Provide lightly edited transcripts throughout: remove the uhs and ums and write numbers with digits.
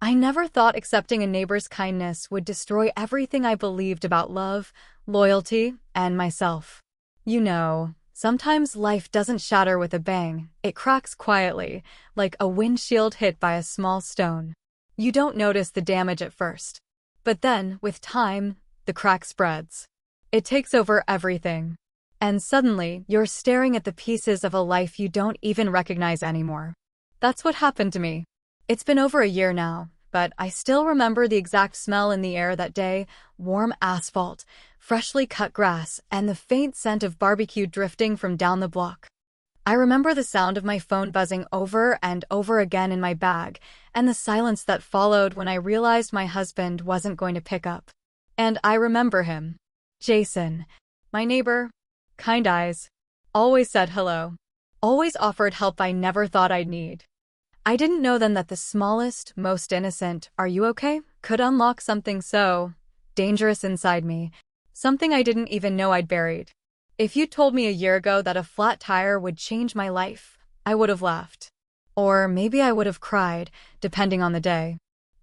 I never thought accepting a neighbor's kindness would destroy everything I believed about love, loyalty, and myself. Sometimes life doesn't shatter with a bang, it cracks quietly, like a windshield hit by a small stone. You don't notice the damage at first. But then, with time, the crack spreads. It takes over everything. And suddenly, you're staring at the pieces of a life you don't even recognize anymore. That's what happened to me. It's been over a year now, but I still remember the exact smell in the air that day: warm asphalt, freshly cut grass, and the faint scent of barbecue drifting from down the block. I remember the sound of my phone buzzing over and over again in my bag, and the silence that followed when I realized my husband wasn't going to pick up. And I remember him. Jason. My neighbor. Kind eyes. Always said hello. Always offered help I never thought I'd need. I didn't know then that the smallest, most innocent "Are you okay?" could unlock something so dangerous inside me. Something I didn't even know I'd buried. If you'd told me a year ago that a flat tire would change my life, I would have laughed. Or maybe I would have cried, depending on the day.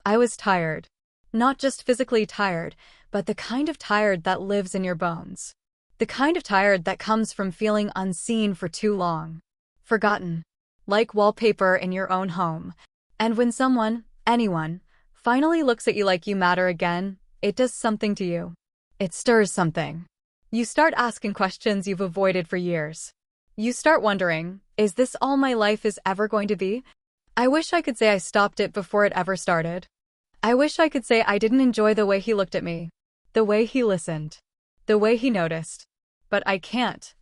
I was tired. Not just physically tired, but the kind of tired that lives in your bones. The kind of tired that comes from feeling unseen for too long. Forgotten. Like wallpaper in your own home. And when someone, anyone, finally looks at you like you matter again, it does something to you. It stirs something. You start asking questions you've avoided for years. You start wondering, is this all my life is ever going to be? I wish I could say I stopped it before it ever started. I wish I could say I didn't enjoy the way he looked at me, the way he listened, the way he noticed. But I can't.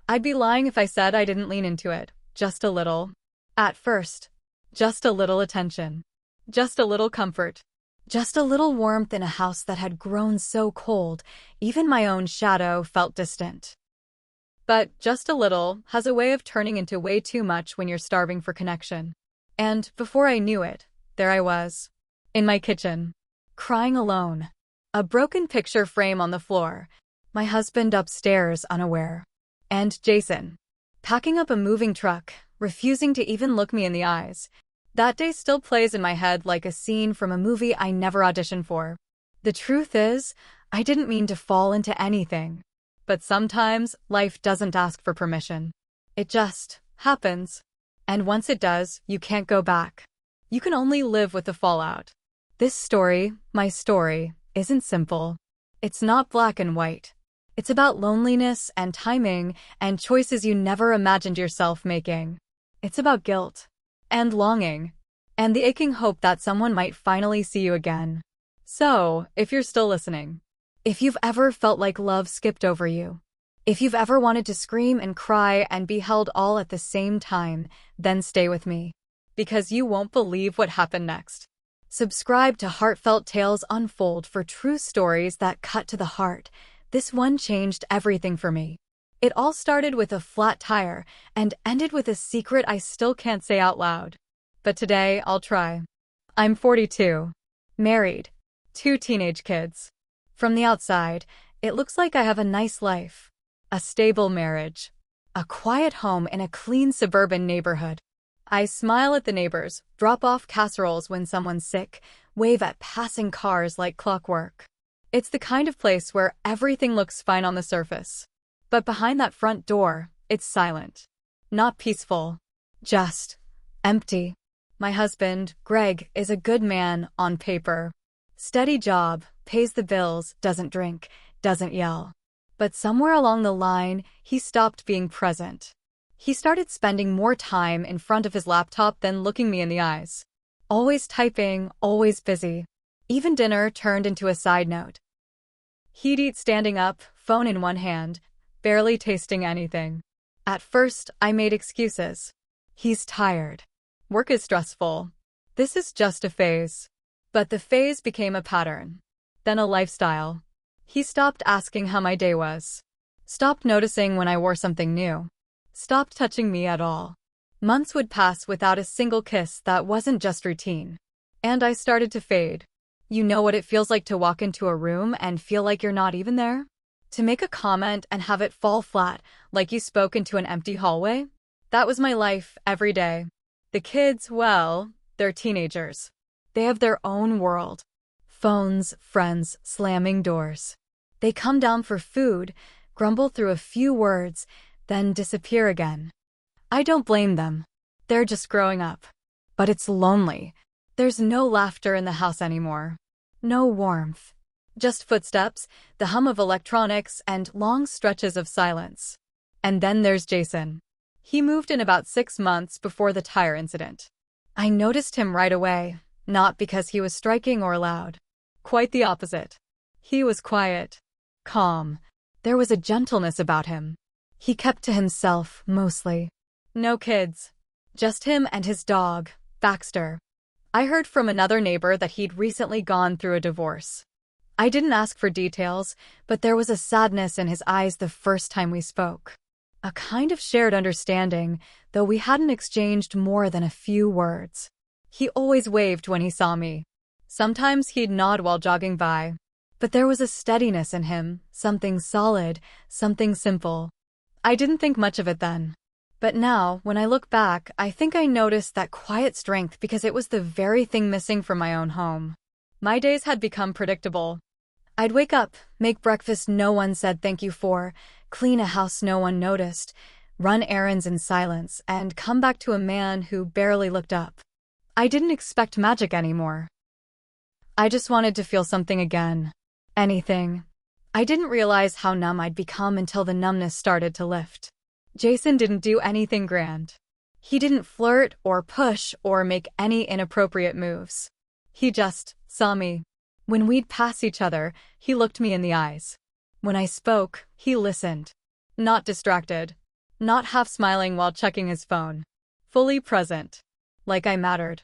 I'd be lying if I said I didn't lean into it, just a little. At first. Just a little attention. Just a little comfort. Just a little warmth in a house that had grown so cold, even my own shadow felt distant. But just a little has a way of turning into way too much when you're starving for connection. And before I knew it, there I was. In my kitchen. Crying alone. A broken picture frame on the floor. My husband upstairs unaware. And Jason. Packing up a moving truck, refusing to even look me in the eyes. That day still plays in my head like a scene from a movie I never auditioned for. The truth is, I didn't mean to fall into anything. But sometimes, life doesn't ask for permission. It just happens. And once it does, you can't go back. You can only live with the fallout. This story, my story, isn't simple. It's not black and white. It's about loneliness and timing and choices you never imagined yourself making. It's about guilt. And longing. And the aching hope that someone might finally see you again. So, if you're still listening, if you've ever felt like love skipped over you, if you've ever wanted to scream and cry and be held all at the same time, then stay with me. Because you won't believe what happened next. Subscribe to Heartfelt Tales Unfold for true stories that cut to the heart. This one changed everything for me. It all started with a flat tire and ended with a secret I still can't say out loud. But today, I'll try. I'm 42. Married. 2 teenage kids. From the outside, it looks like I have a nice life. A stable marriage. A quiet home in a clean suburban neighborhood. I smile at the neighbors, drop off casseroles when someone's sick, wave at passing cars like clockwork. It's the kind of place where everything looks fine on the surface. But behind that front door, it's silent. Not peaceful. Just empty. My husband, Greg, is a good man on paper. Steady job, pays the bills, doesn't drink, doesn't yell. But somewhere along the line, he stopped being present. He started spending more time in front of his laptop than looking me in the eyes. Always typing, always busy. Even dinner turned into a side note. He'd eat standing up, phone in one hand, barely tasting anything. At first, I made excuses. He's tired. Work is stressful. This is just a phase. But the phase became a pattern. Then a lifestyle. He stopped asking how my day was. Stopped noticing when I wore something new. Stopped touching me at all. Months would pass without a single kiss that wasn't just routine. And I started to fade. You know what it feels like to walk into a room and feel like you're not even there? To make a comment and have it fall flat, like you spoke into an empty hallway? That was my life, every day. The kids, well, they're teenagers. They have their own world. Phones, friends, slamming doors. They come down for food, grumble through a few words, then disappear again. I don't blame them. They're just growing up. But it's lonely. There's no laughter in the house anymore. No warmth. Just footsteps, the hum of electronics, and long stretches of silence. And then there's Jason. He moved in about 6 months before the tire incident. I noticed him right away, not because he was striking or loud. Quite the opposite. He was quiet, calm. There was a gentleness about him. He kept to himself, mostly. No kids. Just him and his dog, Baxter. I heard from another neighbor that he'd recently gone through a divorce. I didn't ask for details, but there was a sadness in his eyes the first time we spoke. A kind of shared understanding, though we hadn't exchanged more than a few words. He always waved when he saw me. Sometimes he'd nod while jogging by. But there was a steadiness in him, something solid, something simple. I didn't think much of it then. But now, when I look back, I think I noticed that quiet strength because it was the very thing missing from my own home. My days had become predictable. I'd wake up, make breakfast no one said thank you for, clean a house no one noticed, run errands in silence, and come back to a man who barely looked up. I didn't expect magic anymore. I just wanted to feel something again. Anything. I didn't realize how numb I'd become until the numbness started to lift. Jason didn't do anything grand. He didn't flirt or push or make any inappropriate moves. He just saw me. When we'd pass each other, he looked me in the eyes. When I spoke, he listened. Not distracted. Not half smiling while checking his phone. Fully present. Like I mattered.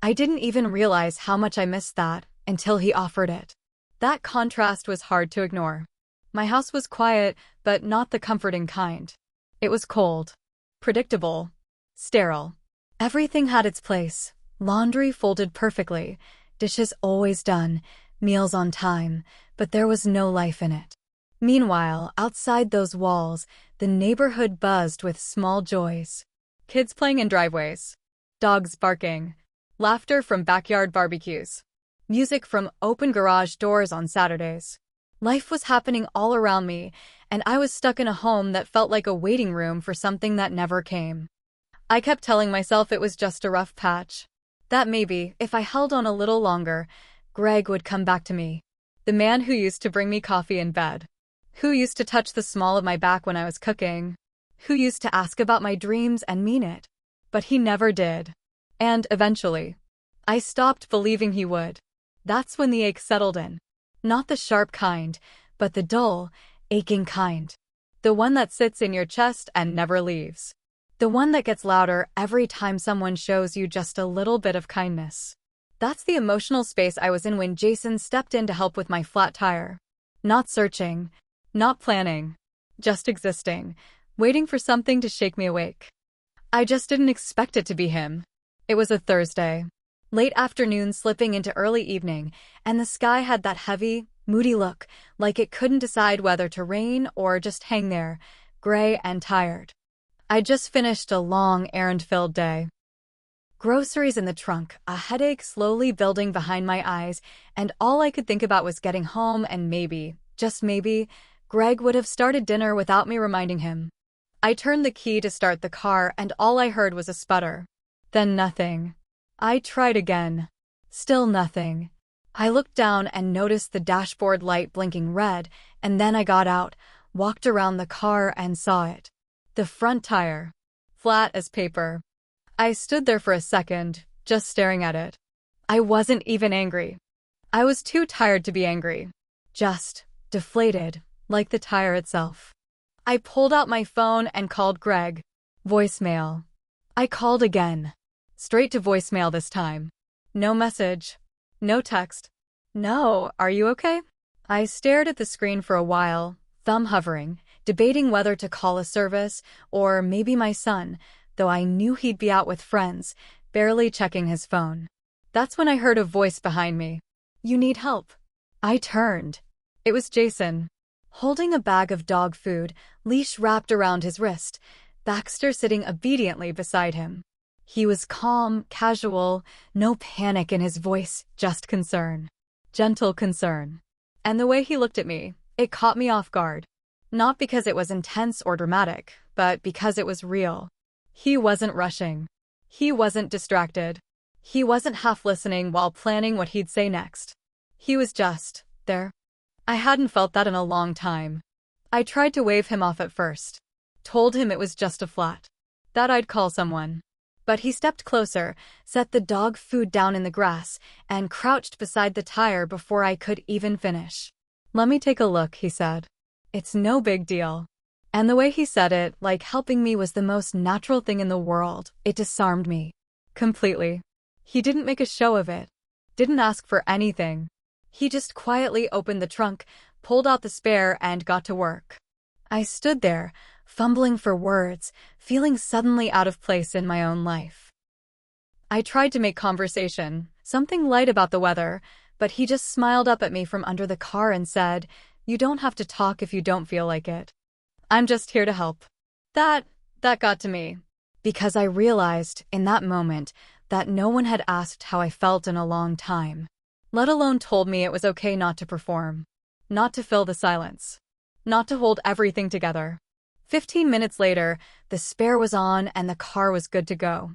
I didn't even realize how much I missed that until he offered it. That contrast was hard to ignore. My house was quiet, but not the comforting kind. It was cold. Predictable. Sterile. Everything had its place. Laundry folded perfectly. Dishes always done. Meals on time. But there was no life in it. Meanwhile, outside those walls, the neighborhood buzzed with small joys. Kids playing in driveways. Dogs barking. Laughter from backyard barbecues. Music from open garage doors on Saturdays. Life was happening all around me, and I was stuck in a home that felt like a waiting room for something that never came. I kept telling myself it was just a rough patch. That maybe, if I held on a little longer, Greg would come back to me. The man who used to bring me coffee in bed. Who used to touch the small of my back when I was cooking. Who used to ask about my dreams and mean it. But he never did. And eventually, I stopped believing he would. That's when the ache settled in. Not the sharp kind, but the dull, aching kind. The one that sits in your chest and never leaves. The one that gets louder every time someone shows you just a little bit of kindness. That's the emotional space I was in when Jason stepped in to help with my flat tire. Not searching, not planning, just existing, waiting for something to shake me awake. I just didn't expect it to be him. It was a Thursday. Late afternoon slipping into early evening, and the sky had that heavy, moody look, like it couldn't decide whether to rain or just hang there, gray and tired. I'd just finished a long, errand-filled day. Groceries in the trunk, a headache slowly building behind my eyes, and all I could think about was getting home and maybe, just maybe, Greg would have started dinner without me reminding him. I turned the key to start the car and all I heard was a sputter. Then nothing. I tried again. Still nothing. I looked down and noticed the dashboard light blinking red, and then I got out, walked around the car and saw it. The front tire. Flat as paper. I stood there for a second, just staring at it. I wasn't even angry. I was too tired to be angry. Just deflated, like the tire itself. I pulled out my phone and called Greg. Voicemail. I called again. Straight to voicemail this time. No message. No text. No, are you okay? I stared at the screen for a while, thumb hovering, debating whether to call a service or maybe my son, though I knew he'd be out with friends, barely checking his phone. That's when I heard a voice behind me. You need help. I turned. It was Jason. Holding a bag of dog food, leash wrapped around his wrist, Baxter sitting obediently beside him. He was calm, casual, no panic in his voice, just concern. Gentle concern. And the way he looked at me, it caught me off guard. Not because it was intense or dramatic, but because it was real. He wasn't rushing. He wasn't distracted. He wasn't half listening while planning what he'd say next. He was just there. I hadn't felt that in a long time. I tried to wave him off at first. Told him it was just a flat. That I'd call someone. But he stepped closer, set the dog food down in the grass, and crouched beside the tire before I could even finish. "Let me take a look," he said. "It's no big deal." And the way he said it, like helping me, was the most natural thing in the world. It disarmed me. Completely. He didn't make a show of it. Didn't ask for anything. He just quietly opened the trunk, pulled out the spare, and got to work. I stood there, fumbling for words, feeling suddenly out of place in my own life. I tried to make conversation, something light about the weather, but he just smiled up at me from under the car and said, "You don't have to talk if you don't feel like it. I'm just here to help." That got to me, because I realized in that moment that no one had asked how I felt in a long time, let alone told me it was okay not to perform, not to fill the silence, not to hold everything together. 15 minutes later, the spare was on and the car was good to go.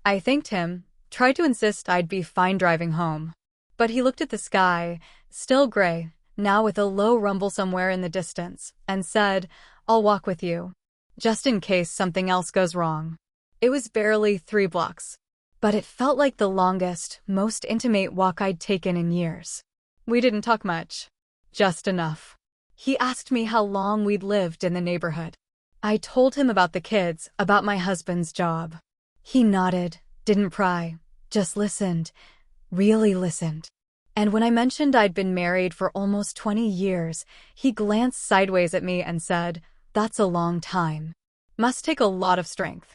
I thanked him, tried to insist I'd be fine driving home. But he looked at the sky, still gray, now with a low rumble somewhere in the distance, and said, "I'll walk with you, just in case something else goes wrong." It was barely 3 blocks, but it felt like the longest, most intimate walk I'd taken in years. We didn't talk much, just enough. He asked me how long we'd lived in the neighborhood. I told him about the kids, about my husband's job. He nodded, didn't pry, just listened, really listened. And when I mentioned I'd been married for almost 20 years, he glanced sideways at me and said, "That's a long time. Must take a lot of strength."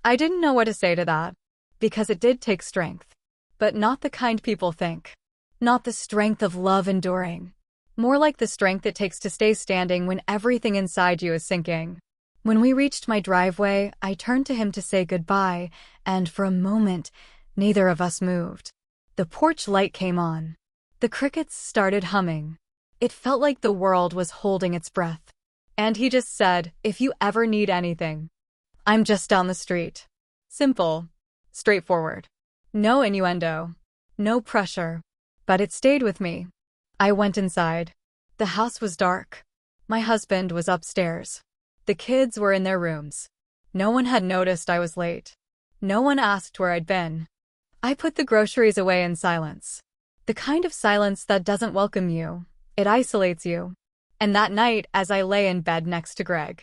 I didn't know what to say to that, because it did take strength. But not the kind people think. Not the strength of love enduring. More like the strength it takes to stay standing when everything inside you is sinking. When we reached my driveway, I turned to him to say goodbye, and for a moment, neither of us moved. The porch light came on. The crickets started humming. It felt like the world was holding its breath. And he just said, "If you ever need anything, I'm just down the street." Simple. Straightforward. No innuendo. No pressure. But it stayed with me. I went inside. The house was dark. My husband was upstairs. The kids were in their rooms. No one had noticed I was late. No one asked where I'd been. I put the groceries away in silence. The kind of silence that doesn't welcome you. It isolates you. And that night, as I lay in bed next to Greg,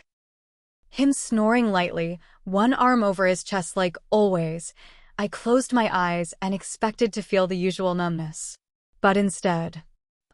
him snoring lightly, one arm over his chest like always, I closed my eyes and expected to feel the usual numbness. But instead,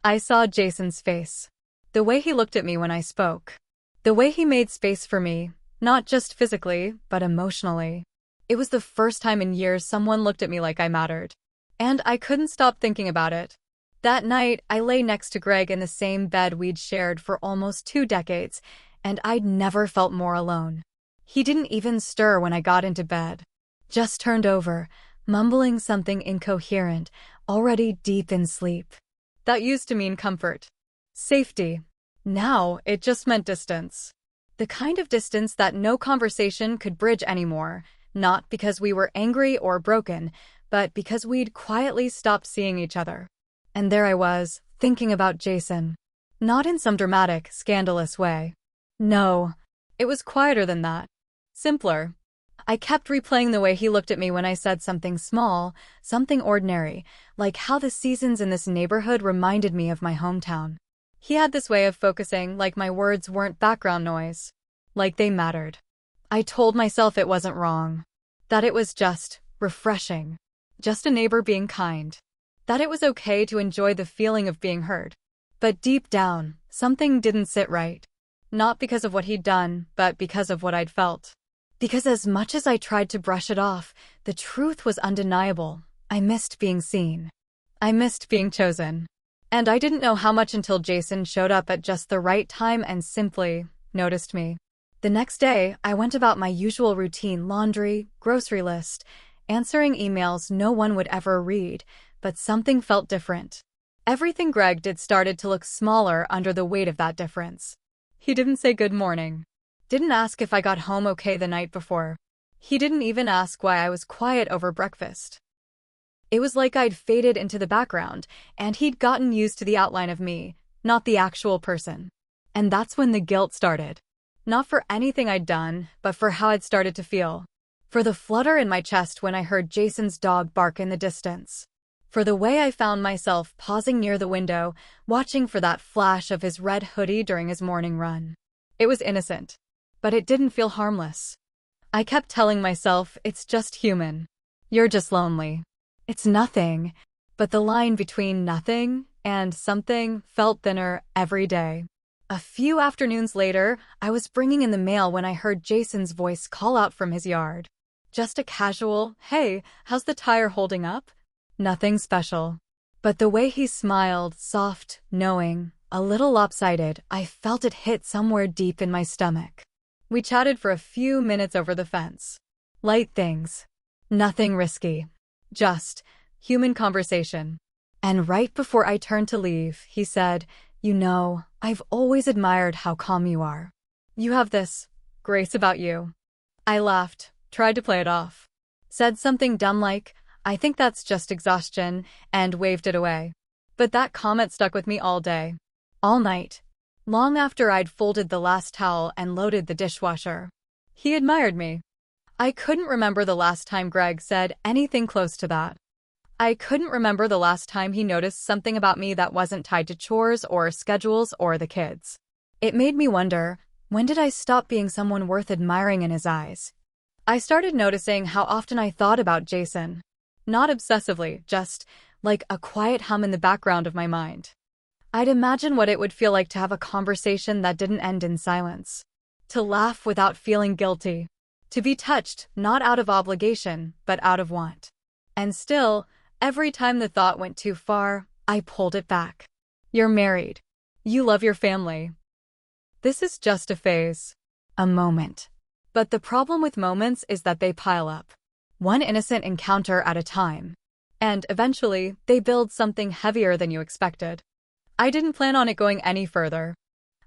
I saw Jason's face. The way he looked at me when I spoke. The way he made space for me, not just physically, but emotionally. It was the first time in years someone looked at me like I mattered. And I couldn't stop thinking about it. That night, I lay next to Greg in the same bed we'd shared for almost 2 decades, and I'd never felt more alone. He didn't even stir when I got into bed. Just turned over, mumbling something incoherent, already deep in sleep. That used to mean comfort. Safety. Now, it just meant distance. The kind of distance that no conversation could bridge anymore, not because we were angry or broken, but because we'd quietly stopped seeing each other. And there I was, thinking about Jason. Not in some dramatic, scandalous way. No, it was quieter than that. Simpler. I kept replaying the way he looked at me when I said something small, something ordinary, like how the seasons in this neighborhood reminded me of my hometown. He had this way of focusing like my words weren't background noise. Like they mattered. I told myself it wasn't wrong. That it was just refreshing. Just a neighbor being kind. That it was okay to enjoy the feeling of being heard. But deep down, something didn't sit right. Not because of what he'd done, but because of what I'd felt. Because as much as I tried to brush it off, the truth was undeniable. I missed being seen. I missed being chosen. And I didn't know how much until Jason showed up at just the right time and simply noticed me. The next day, I went about my usual routine: laundry, grocery list, answering emails no one would ever read, but something felt different. Everything Greg did started to look smaller under the weight of that difference. He didn't say good morning. Didn't ask if I got home okay the night before. He didn't even ask why I was quiet over breakfast. It was like I'd faded into the background, and he'd gotten used to the outline of me, not the actual person. And that's when the guilt started. Not for anything I'd done, but for how I'd started to feel. For the flutter in my chest when I heard Jason's dog bark in the distance. For the way I found myself pausing near the window, watching for that flash of his red hoodie during his morning run. It was innocent, but it didn't feel harmless. I kept telling myself, it's just human. You're just lonely. It's nothing. But the line between nothing and something felt thinner every day. A few afternoons later, I was bringing in the mail when I heard Jason's voice call out from his yard. Just a casual, "Hey, how's the tire holding up?" Nothing special. But the way he smiled, soft, knowing, a little lopsided, I felt it hit somewhere deep in my stomach. We chatted for a few minutes over the fence. Light things. Nothing risky. Just human conversation. And right before I turned to leave, he said, "You know, I've always admired how calm you are. You have this grace about you." I laughed, tried to play it off. Said something dumb like, "I think that's just exhaustion," and waved it away. But that comment stuck with me all day. All night. Long after I'd folded the last towel and loaded the dishwasher. He admired me. I couldn't remember the last time Greg said anything close to that. I couldn't remember the last time he noticed something about me that wasn't tied to chores or schedules or the kids. It made me wonder, when did I stop being someone worth admiring in his eyes? I started noticing how often I thought about Jason. Not obsessively, just like a quiet hum in the background of my mind. I'd imagine what it would feel like to have a conversation that didn't end in silence. To laugh without feeling guilty. To be touched, not out of obligation, but out of want. And still, every time the thought went too far, I pulled it back. You're married. You love your family. This is just a phase. A moment. But the problem with moments is that they pile up. One innocent encounter at a time. And eventually, they build something heavier than you expected. I didn't plan on it going any further.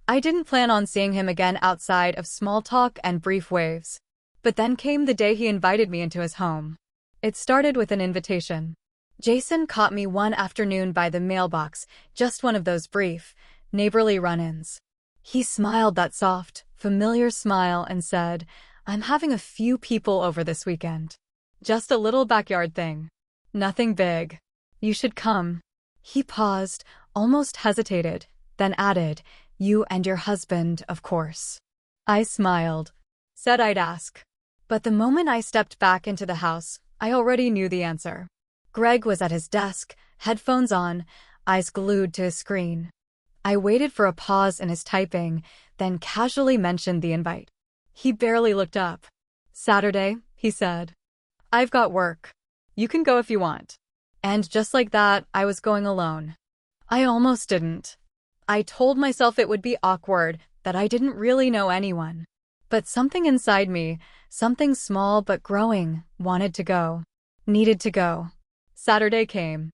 I didn't plan on seeing him again outside of small talk and brief waves. But then came the day he invited me into his home. It started with an invitation. Jason caught me one afternoon by the mailbox, just one of those brief, neighborly run-ins. He smiled that soft, familiar smile and said, "I'm having a few people over this weekend. Just a little backyard thing. Nothing big. You should come." He paused, almost hesitated, then added, "You and your husband, of course." I smiled. Said I'd ask. But the moment I stepped back into the house, I already knew the answer. Greg was at his desk, headphones on, eyes glued to his screen. I waited for a pause in his typing, then casually mentioned the invite. He barely looked up. "Saturday," he said. "I've got work. You can go if you want." And just like that, I was going alone. I almost didn't. I told myself it would be awkward, that I didn't really know anyone. But something inside me, something small but growing, wanted to go. Needed to go. Saturday came.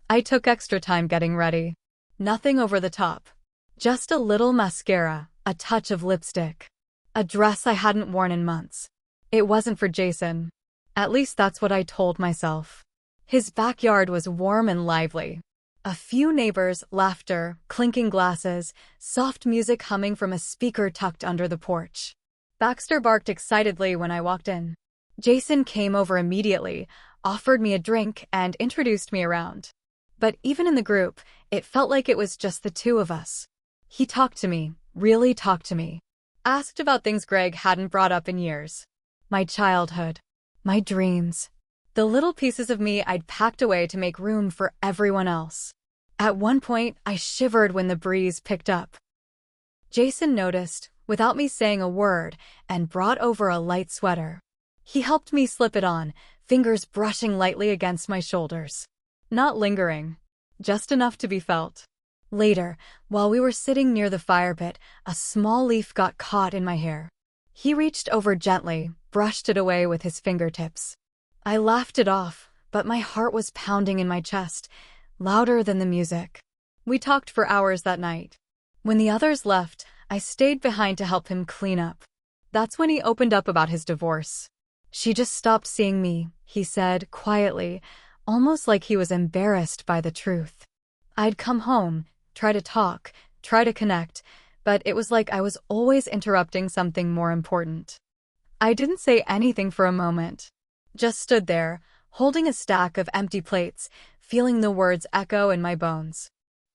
I took extra time getting ready. Nothing over the top. Just a little mascara, a touch of lipstick. A dress I hadn't worn in months. It wasn't for Jason. At least that's what I told myself. His backyard was warm and lively. A few neighbors, laughter, clinking glasses, soft music humming from a speaker tucked under the porch. Baxter barked excitedly when I walked in. Jason came over immediately, offered me a drink, and introduced me around. But even in the group, it felt like it was just the two of us. He talked to me, really talked to me. Asked about things Greg hadn't brought up in years. My childhood. My dreams. The little pieces of me I'd packed away to make room for everyone else. At one point, I shivered when the breeze picked up. Jason noticed, without me saying a word, and brought over a light sweater. He helped me slip it on, fingers brushing lightly against my shoulders. Not lingering. Just enough to be felt. Later, while we were sitting near the fire pit, a small leaf got caught in my hair. He reached over gently, brushed it away with his fingertips. I laughed it off, but my heart was pounding in my chest, louder than the music. We talked for hours that night. When the others left, I stayed behind to help him clean up. That's when he opened up about his divorce. She just stopped seeing me, he said quietly, almost like he was embarrassed by the truth. I'd come home, try to talk, try to connect, but it was like I was always interrupting something more important. I didn't say anything for a moment. Just stood there, holding a stack of empty plates, feeling the words echo in my bones.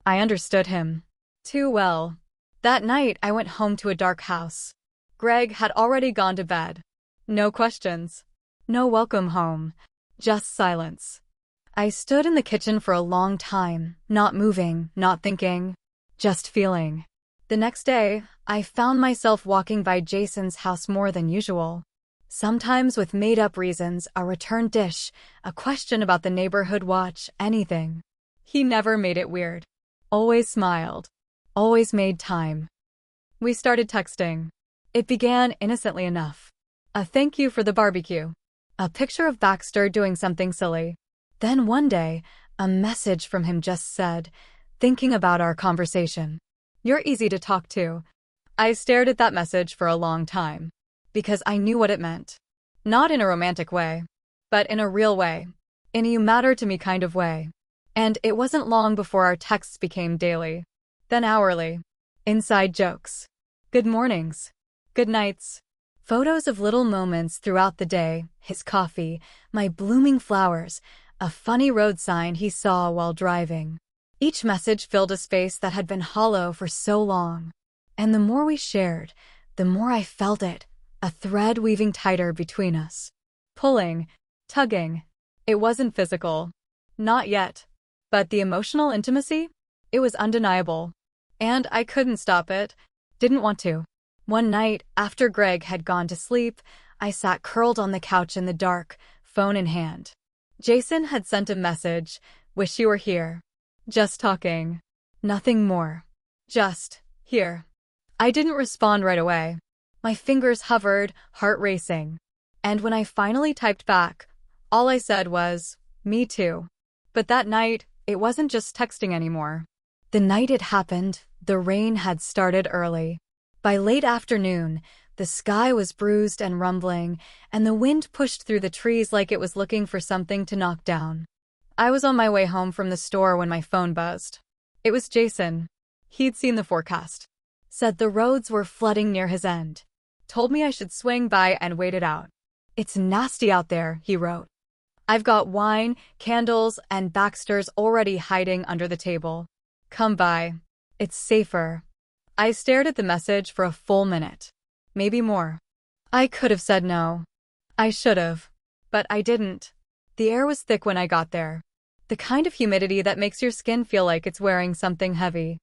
I understood him too well. That night, I went home to a dark house. Greg had already gone to bed. No questions. No welcome home. Just silence. I stood in the kitchen for a long time, not moving, not thinking, just feeling. The next day, I found myself walking by Jason's house more than usual. Sometimes with made-up reasons, a return dish, a question about the neighborhood watch, anything. He never made it weird. Always smiled. Always made time. We started texting. It began innocently enough. A thank you for the barbecue. A picture of Baxter doing something silly. Then one day, a message from him just said, thinking about our conversation. You're easy to talk to. I stared at that message for a long time. Because I knew what it meant. Not in a romantic way, but in a real way. In a you matter to me kind of way. And it wasn't long before our texts became daily. Then hourly. Inside jokes. Good mornings. Good nights. Photos of little moments throughout the day, his coffee, my blooming flowers, a funny road sign he saw while driving. Each message filled a space that had been hollow for so long. And the more we shared, the more I felt it, a thread weaving tighter between us. Pulling, tugging. It wasn't physical. Not yet. But the emotional intimacy? It was undeniable. And I couldn't stop it. Didn't want to. One night, after Greg had gone to sleep, I sat curled on the couch in the dark, phone in hand. Jason had sent a message, wish you were here. Just talking. Nothing more. Just, here. I didn't respond right away. My fingers hovered, heart racing. And when I finally typed back, all I said was, me too. But that night, it wasn't just texting anymore. The night it happened, the rain had started early. By late afternoon, the sky was bruised and rumbling, and the wind pushed through the trees like it was looking for something to knock down. I was on my way home from the store when my phone buzzed. It was Jason. He'd seen the forecast. Said the roads were flooding near his end. Told me I should swing by and wait it out. It's nasty out there, he wrote. I've got wine, candles, and Baxter's already hiding under the table. Come by. It's safer. I stared at the message for a full minute. Maybe more. I could have said no. I should have. But I didn't. The air was thick when I got there. The kind of humidity that makes your skin feel like it's wearing something heavy.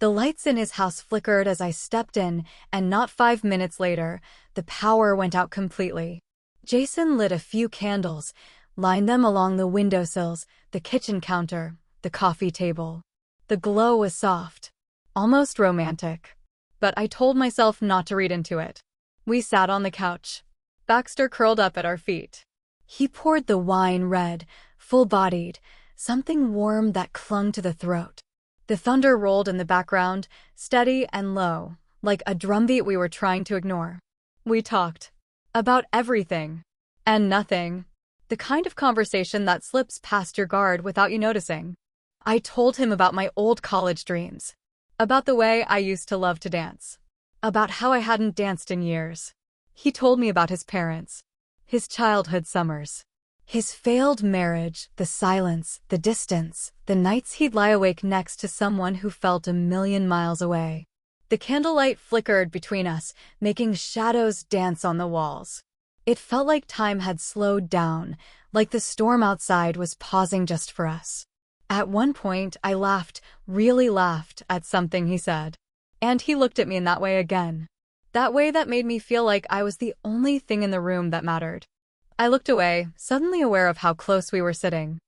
The lights in his house flickered as I stepped in, and not 5 minutes later, the power went out completely. Jason lit a few candles, lined them along the windowsills, the kitchen counter, the coffee table. The glow was soft. Almost romantic. But I told myself not to read into it. We sat on the couch. Baxter curled up at our feet. He poured the wine red, full-bodied, something warm that clung to the throat. The thunder rolled in the background, steady and low, like a drumbeat we were trying to ignore. We talked. About everything. And nothing. The kind of conversation that slips past your guard without you noticing. I told him about my old college dreams. About the way I used to love to dance. About how I hadn't danced in years. He told me about his parents. His childhood summers. His failed marriage, the silence, the distance, the nights he'd lie awake next to someone who felt a million miles away. The candlelight flickered between us, making shadows dance on the walls. It felt like time had slowed down, like the storm outside was pausing just for us. At one point, I laughed, really laughed, at something he said. And he looked at me in that way again. That way that made me feel like I was the only thing in the room that mattered. I looked away, suddenly aware of how close we were sitting.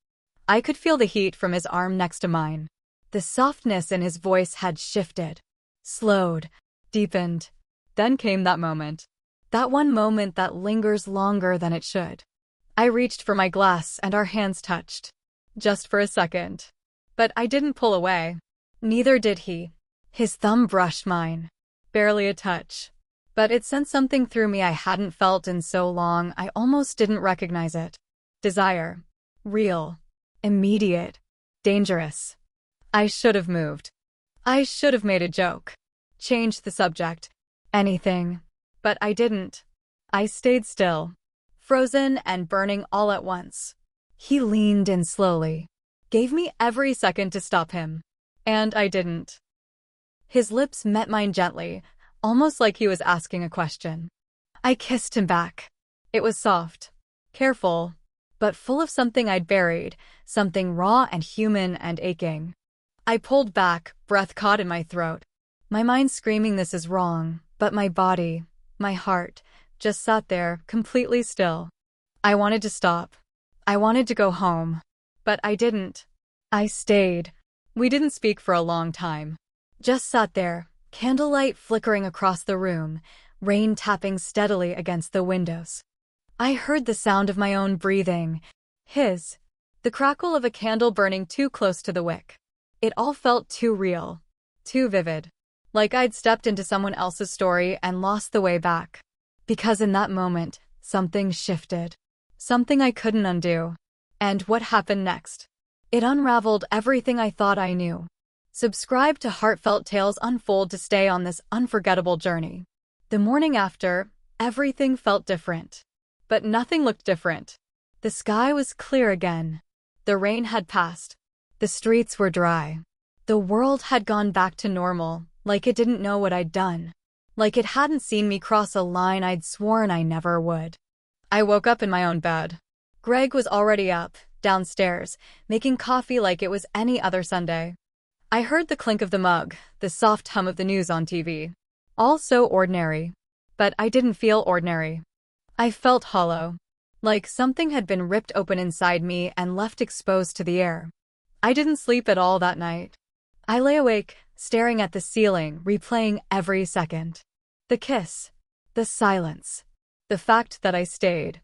I could feel the heat from his arm next to mine. The softness in his voice had shifted. Slowed. Deepened. Then came that moment. That one moment that lingers longer than it should. I reached for my glass and our hands touched. Just for a second. But I didn't pull away. Neither did he. His thumb brushed mine. Barely a touch. But it sent something through me I hadn't felt in so long I almost didn't recognize it. Desire. Real. Immediate. Dangerous. I should have moved. I should have made a joke. Changed the subject. Anything. But I didn't. I stayed still. Frozen and burning all at once. He leaned in slowly. Gave me every second to stop him. And I didn't. His lips met mine gently, almost like he was asking a question. I kissed him back. It was soft. Careful. But full of something I'd buried, something raw and human and aching. I pulled back, breath caught in my throat. My mind screaming this is wrong, but my body, my heart, just sat there, completely still. I wanted to stop. I wanted to go home. But I didn't. I stayed. We didn't speak for a long time. Just sat there, candlelight flickering across the room, rain tapping steadily against the windows. I heard the sound of my own breathing. His. The crackle of a candle burning too close to the wick. It all felt too real. Too vivid. Like I'd stepped into someone else's story and lost the way back. Because in that moment, something shifted. Something I couldn't undo. And what happened next? It unraveled everything I thought I knew. Subscribe to Heartfelt Tales Unfold to stay on this unforgettable journey. The morning after, everything felt different. But nothing looked different. The sky was clear again. The rain had passed. The streets were dry. The world had gone back to normal, like it didn't know what I'd done. Like it hadn't seen me cross a line I'd sworn I never would. I woke up in my own bed. Greg was already up, downstairs, making coffee like it was any other Sunday. I heard the clink of the mug, the soft hum of the news on TV. All so ordinary. But I didn't feel ordinary. I felt hollow. Like something had been ripped open inside me and left exposed to the air. I didn't sleep at all that night. I lay awake, staring at the ceiling, replaying every second. The kiss. The silence. The fact that I stayed.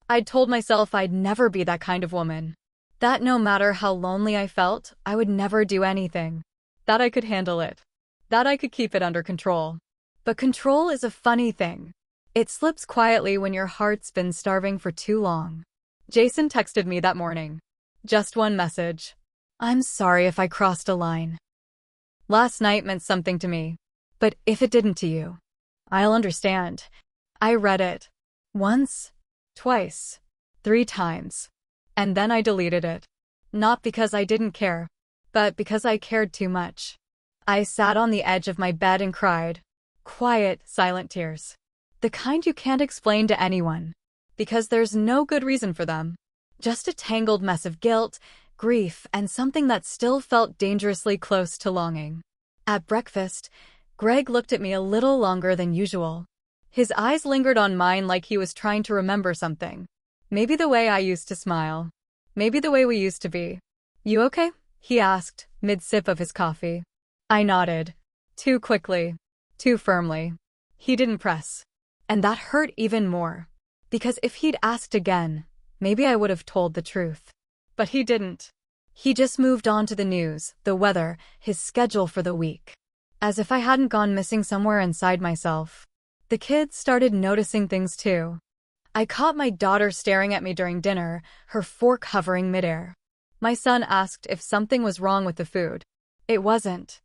I'd told myself I'd never be that kind of woman. That no matter how lonely I felt, I would never do anything. That I could handle it. That I could keep it under control. But control is a funny thing. It slips quietly when your heart's been starving for too long. Jason texted me that morning. Just one message. I'm sorry if I crossed a line. Last night meant something to me. But if it didn't to you, I'll understand. I read it. Once. Twice. 3 times. And then I deleted it. Not because I didn't care, but because I cared too much. I sat on the edge of my bed and cried. Quiet, silent tears. The kind you can't explain to anyone. Because there's no good reason for them. Just a tangled mess of guilt, grief, and something that still felt dangerously close to longing. At breakfast, Greg looked at me a little longer than usual. His eyes lingered on mine like he was trying to remember something. Maybe the way I used to smile. Maybe the way we used to be. You okay? He asked, mid-sip of his coffee. I nodded. Too quickly. Too firmly. He didn't press. And that hurt even more. Because if he'd asked again, maybe I would have told the truth. But he didn't. He just moved on to the news, the weather, his schedule for the week. As if I hadn't gone missing somewhere inside myself. The kids started noticing things too. I caught my daughter staring at me during dinner, her fork hovering midair. My son asked if something was wrong with the food. It wasn't.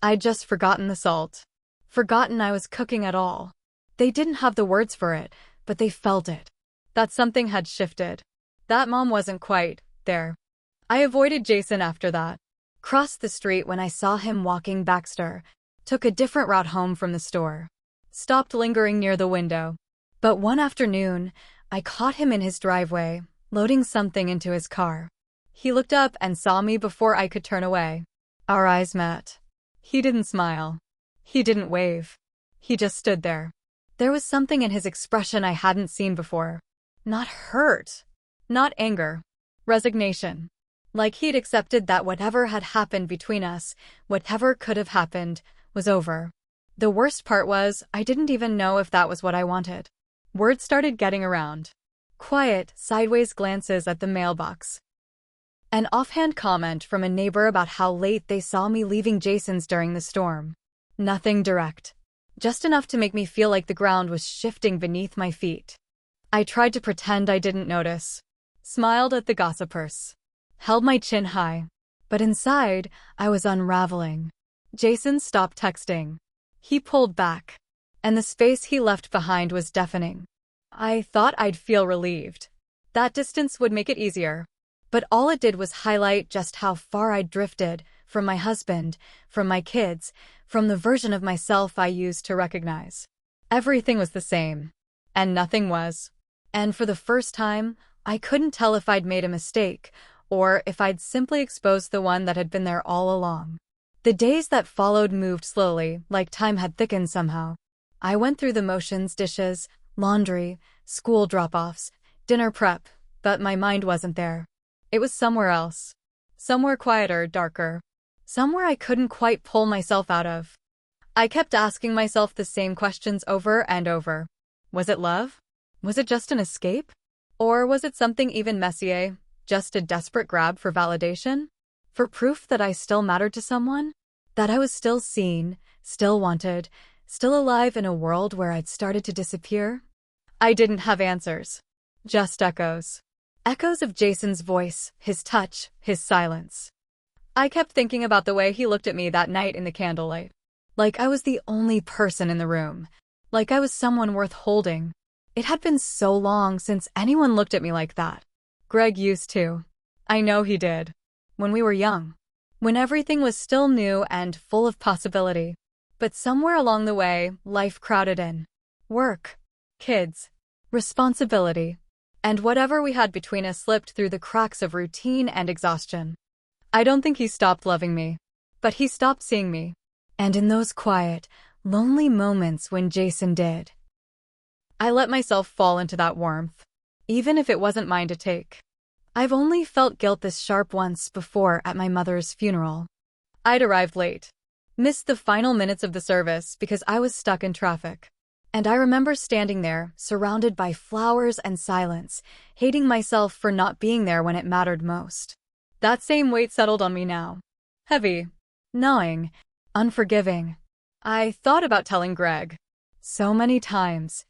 I'd just forgotten the salt. Forgotten I was cooking at all. They didn't have the words for it, but they felt it. That something had shifted. That mom wasn't quite there. I avoided Jason after that. Crossed the street when I saw him walking Baxter. Took a different route home from the store. Stopped lingering near the window. But one afternoon, I caught him in his driveway, loading something into his car. He looked up and saw me before I could turn away. Our eyes met. He didn't smile. He didn't wave. He just stood there. There was something in his expression I hadn't seen before. Not hurt. Not anger. Resignation. Like he'd accepted that whatever had happened between us, whatever could have happened, was over. The worst part was, I didn't even know if that was what I wanted. Word started getting around. Quiet, sideways glances at the mailbox. An offhand comment from a neighbor about how late they saw me leaving Jason's during the storm. Nothing direct. Just enough to make me feel like the ground was shifting beneath my feet. I tried to pretend I didn't notice. Smiled at the gossipers. Held my chin high. But inside, I was unraveling. Jason stopped texting. He pulled back. And the space he left behind was deafening. I thought I'd feel relieved. That distance would make it easier. But all it did was highlight just how far I'd drifted from my husband, from my kids, from the version of myself I used to recognize. Everything was the same. And nothing was. And for the first time, I couldn't tell if I'd made a mistake, or if I'd simply exposed the one that had been there all along. The days that followed moved slowly, like time had thickened somehow. I went through the motions: dishes, laundry, school drop-offs, dinner prep, but my mind wasn't there. It was somewhere else. Somewhere quieter, darker. Somewhere I couldn't quite pull myself out of. I kept asking myself the same questions over and over. Was it love? Was it just an escape? Or was it something even messier, just a desperate grab for validation? For proof that I still mattered to someone? That I was still seen, still wanted, still alive in a world where I'd started to disappear? I didn't have answers. Just echoes. Echoes of Jason's voice, his touch, his silence. I kept thinking about the way he looked at me that night in the candlelight. Like I was the only person in the room. Like I was someone worth holding. It had been so long since anyone looked at me like that. Greg used to. I know he did. When we were young. When everything was still new and full of possibility. But somewhere along the way, life crowded in. Work. Kids. Responsibility. And whatever we had between us slipped through the cracks of routine and exhaustion. I don't think he stopped loving me. But he stopped seeing me. And in those quiet, lonely moments when Jason did, I let myself fall into that warmth, even if it wasn't mine to take. I've only felt guilt this sharp once before at my mother's funeral. I'd arrived late. Missed the final minutes of the service because I was stuck in traffic. And I remember standing there, surrounded by flowers and silence, hating myself for not being there when it mattered most. That same weight settled on me now. Heavy. Gnawing. Unforgiving. I thought about telling Greg. So many times.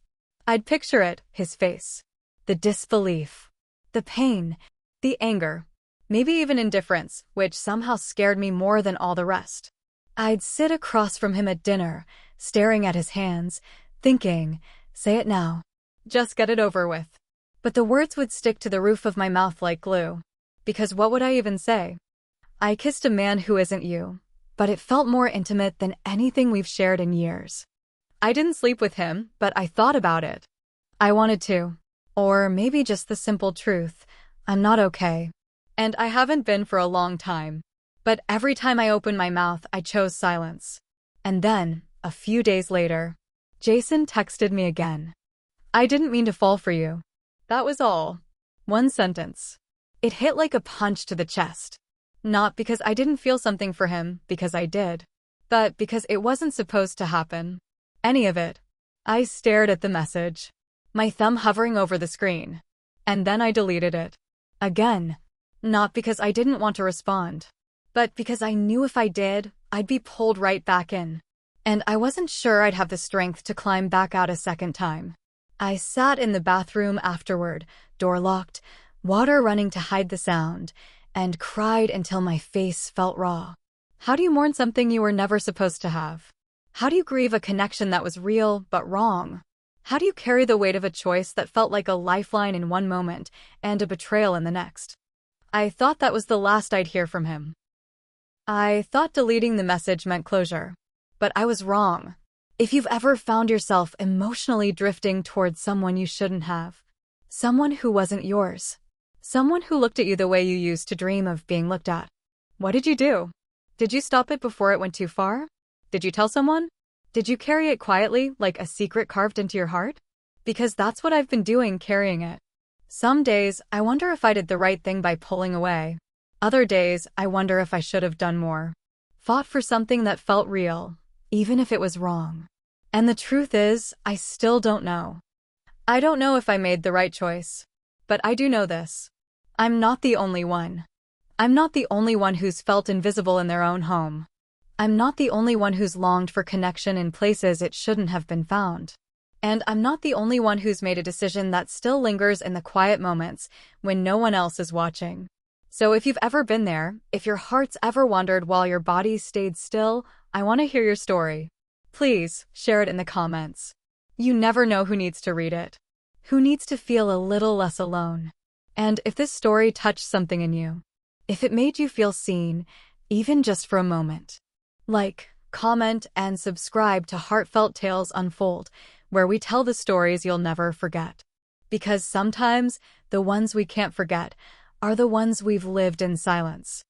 I'd picture it, his face. The disbelief. The pain. The anger. Maybe even indifference, which somehow scared me more than all the rest. I'd sit across from him at dinner, staring at his hands, thinking, say it now. Just get it over with. But the words would stick to the roof of my mouth like glue. Because what would I even say? I kissed a man who isn't you, but it felt more intimate than anything we've shared in years. I didn't sleep with him, but I thought about it. I wanted to. Or maybe just the simple truth. I'm not okay. And I haven't been for a long time. But every time I opened my mouth, I chose silence. And then, a few days later, Jason texted me again. I didn't mean to fall for you. That was all. One sentence. It hit like a punch to the chest. Not because I didn't feel something for him, because I did. But because it wasn't supposed to happen. Any of it. I stared at the message, my thumb hovering over the screen. And then I deleted it. Again. Not because I didn't want to respond, but because I knew if I did, I'd be pulled right back in. And I wasn't sure I'd have the strength to climb back out a second time. I sat in the bathroom afterward, door locked, water running to hide the sound, and cried until my face felt raw. How do you mourn something you were never supposed to have? How do you grieve a connection that was real but wrong? How do you carry the weight of a choice that felt like a lifeline in one moment and a betrayal in the next? I thought that was the last I'd hear from him. I thought deleting the message meant closure. But I was wrong. If you've ever found yourself emotionally drifting towards someone you shouldn't have, someone who wasn't yours, someone who looked at you the way you used to dream of being looked at, what did you do? Did you stop it before it went too far? Did you tell someone? Did you carry it quietly, like a secret carved into your heart? Because that's what I've been doing, carrying it. Some days, I wonder if I did the right thing by pulling away. Other days, I wonder if I should have done more. Fought for something that felt real, even if it was wrong. And the truth is, I still don't know. I don't know if I made the right choice. But I do know this. I'm not the only one. I'm not the only one who's felt invisible in their own home. I'm not the only one who's longed for connection in places it shouldn't have been found. And I'm not the only one who's made a decision that still lingers in the quiet moments when no one else is watching. So if you've ever been there, if your heart's ever wandered while your body stayed still, I want to hear your story. Please, share it in the comments. You never know who needs to read it, who needs to feel a little less alone. And if this story touched something in you, if it made you feel seen, even just for a moment, like, comment, and subscribe to Heartfelt Tales Unfold, where we tell the stories you'll never forget. Because sometimes, the ones we can't forget are the ones we've lived in silence.